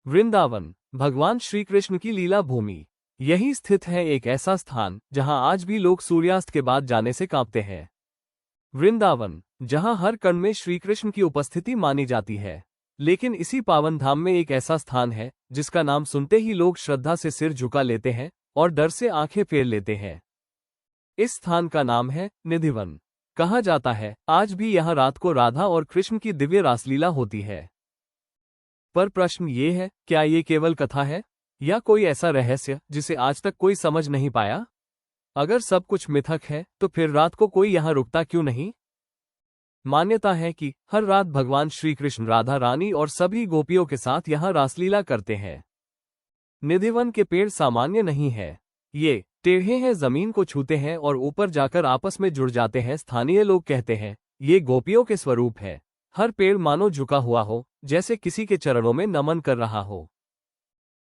वृंदावन भगवान श्री कृष्ण की लीला भूमि। यही स्थित है एक ऐसा स्थान जहां आज भी लोग सूर्यास्त के बाद जाने से कांपते हैं। वृंदावन, जहां हर कण में श्री कृष्ण की उपस्थिति मानी जाती है। लेकिन इसी पावन धाम में एक ऐसा स्थान है जिसका नाम सुनते ही लोग श्रद्धा से सिर झुका लेते हैं और डर से आंखें फेर लेते हैं। इस स्थान का नाम है निधिवन। कहा जाता है आज भी यहां रात को राधा और कृष्ण की दिव्य रासलीला होती है। पर प्रश्न ये है, क्या ये केवल कथा है या कोई ऐसा रहस्य जिसे आज तक कोई समझ नहीं पाया? अगर सब कुछ मिथक है तो फिर रात को कोई यहां रुकता क्यों नहीं? मान्यता है कि हर रात भगवान श्री कृष्ण राधा रानी और सभी गोपियों के साथ यहां रासलीला करते हैं। निधिवन के पेड़ सामान्य नहीं है, ये टेढ़े हैं, जमीन को छूते हैं और ऊपर जाकर आपस में जुड़ जाते हैं। स्थानीय लोग कहते हैं ये गोपियों के स्वरूप है। हर पेड़ मानो झुका हुआ हो, जैसे किसी के चरणों में नमन कर रहा हो।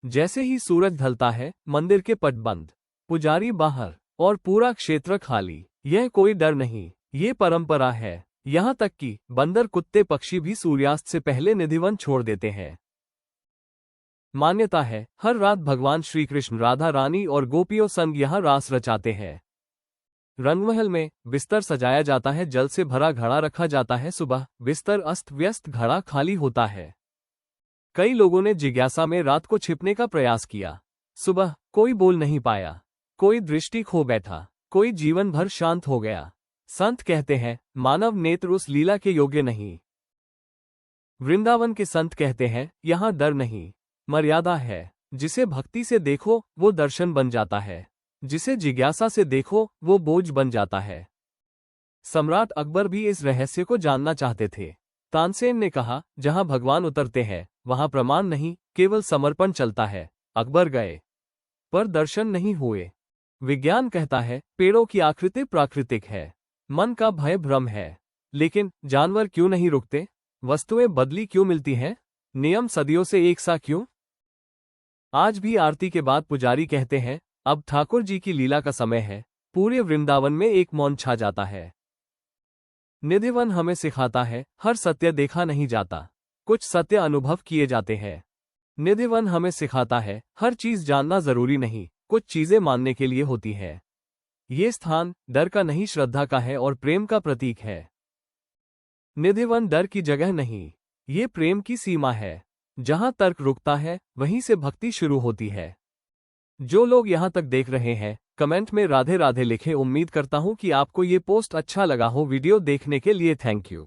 जैसे ही सूरज ढलता है, मंदिर के पट बंद, पुजारी बाहर और पूरा क्षेत्र खाली। यह कोई डर नहीं, ये परंपरा है। यहाँ तक कि बंदर, कुत्ते, पक्षी भी सूर्यास्त से पहले निधिवन छोड़ देते हैं। मान्यता है हर रात भगवान श्री कृष्ण राधा रानी और गोपियों संग यहाँ रास रचाते हैं। रंगमहल में बिस्तर सजाया जाता है, जल से भरा घड़ा रखा जाता है। सुबह बिस्तर अस्त व्यस्त, घड़ा खाली होता है। कई लोगों ने जिज्ञासा में रात को छिपने का प्रयास किया। सुबह कोई बोल नहीं पाया, कोई दृष्टि खो बैठा, कोई जीवन भर शांत हो गया। संत कहते हैं मानव नेत्र उस लीला के योग्य नहीं। वृंदावन के संत कहते हैं यहाँ डर नहीं, मर्यादा है। जिसे भक्ति से देखो वो दर्शन बन जाता है, जिसे जिज्ञासा से देखो वो बोझ बन जाता है। सम्राट अकबर भी इस रहस्य को जानना चाहते थे। तानसेन ने कहा जहां भगवान उतरते हैं वहां प्रमाण नहीं, केवल समर्पण चलता है। अकबर गए पर दर्शन नहीं हुए। विज्ञान कहता है पेड़ों की आकृति प्राकृतिक है, मन का भय भ्रम है। लेकिन जानवर क्यों नहीं रुकते? वस्तुएं बदली क्यों मिलती हैं? नियम सदियों से एक सा क्यों? आज भी आरती के बाद पुजारी कहते हैं अब ठाकुर जी की लीला का समय है। पूरे वृंदावन में एक मौन छा जाता है। निधिवन हमें सिखाता है हर सत्य देखा नहीं जाता, कुछ सत्य अनुभव किए जाते हैं। निधिवन हमें सिखाता है हर चीज जानना जरूरी नहीं, कुछ चीजें मानने के लिए होती है। ये स्थान डर का नहीं, श्रद्धा का है और प्रेम का प्रतीक है। निधिवन डर की जगह नहीं, ये प्रेम की सीमा है। जहां तर्क रुकता है वहीं से भक्ति शुरू होती है। जो लोग यहां तक देख रहे हैं कमेंट में राधे राधे लिखें। उम्मीद करता हूं कि आपको ये पोस्ट अच्छा लगा हो। वीडियो देखने के लिए थैंक यू।